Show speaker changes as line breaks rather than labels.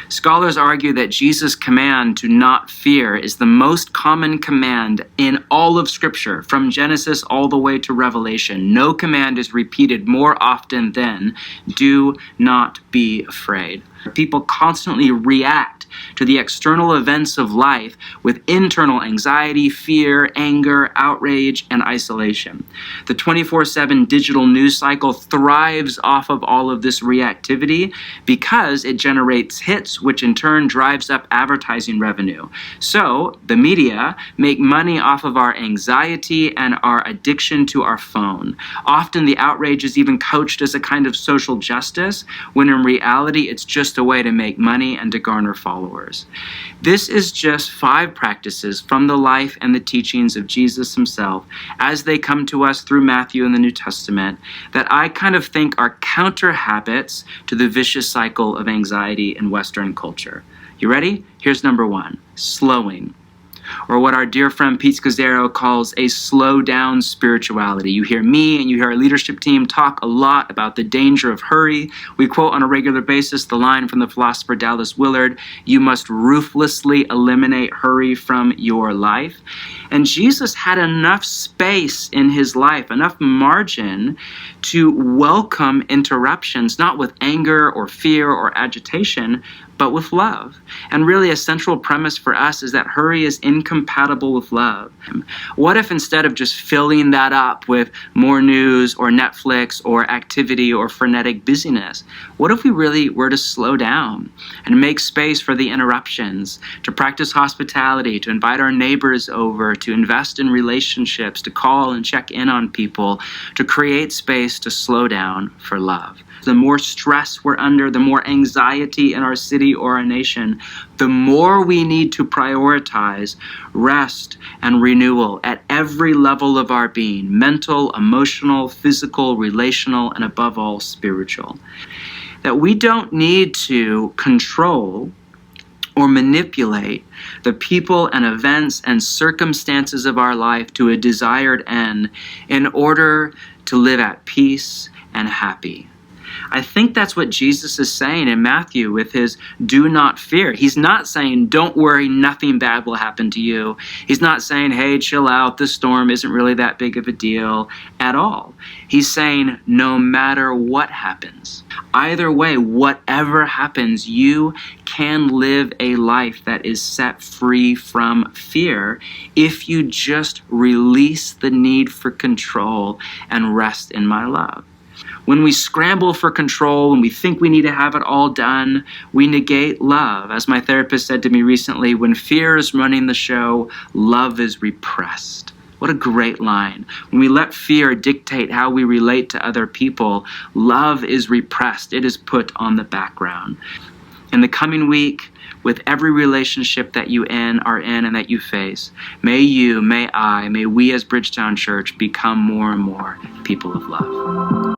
Scholars argue that Jesus' command to not fear is the most common command in all of Scripture, from Genesis all the way to Revelation. No command is repeated more often than, do not be afraid. People constantly react to the external events of life with internal anxiety, fear, anger, outrage, and isolation. The 24/7 digital news cycle thrives off of all of this reactivity because it generates hits, which in turn drives up advertising revenue. So the media make money off of our anxiety and our addiction to our phone. Often the outrage is even couched as a kind of social justice, when in reality it's just a way to make money and to garner followers. This is just 5 practices from the life and the teachings of Jesus himself as they come to us through Matthew and the New Testament that I kind of think are counter habits to the vicious cycle of anxiety in Western culture. You ready? Here's number 1, slowing. Or what our dear friend Pete Scazzaro calls a slow down spirituality. You hear me and you hear our leadership team talk a lot about the danger of hurry. We quote on a regular basis the line from the philosopher Dallas Willard, "You must ruthlessly eliminate hurry from your life." And Jesus had enough space in his life, enough margin to welcome interruptions, not with anger or fear or agitation, but with love. And really a central premise for us is that hurry is incompatible with love. What if instead of just filling that up with more news or Netflix or activity or frenetic busyness, what if we really were to slow down and make space for the interruptions, to practice hospitality, to invite our neighbors over, to invest in relationships, to call and check in on people, to create space to slow down for love? The more stress we're under, the more anxiety in our city or our nation, the more we need to prioritize rest and renewal at every level of our being: mental, emotional, physical, relational, and above all, spiritual. That we don't need to control or manipulate the people and events and circumstances of our life to a desired end in order to live at peace and happy. I think that's what Jesus is saying in Matthew with his "do not fear." He's not saying, don't worry, nothing bad will happen to you. He's not saying, hey, chill out, this storm isn't really that big of a deal at all. He's saying, no matter what happens, either way, whatever happens, you can live a life that is set free from fear if you just release the need for control and rest in my love. When we scramble for control and we think we need to have it all done, we negate love. As my therapist said to me recently, when fear is running the show, love is repressed. What a great line. When we let fear dictate how we relate to other people, love is repressed. It is put on the background. In the coming week, with every relationship that you are in and that you face, may you, may I, may we as Bridgetown Church become more and more people of love.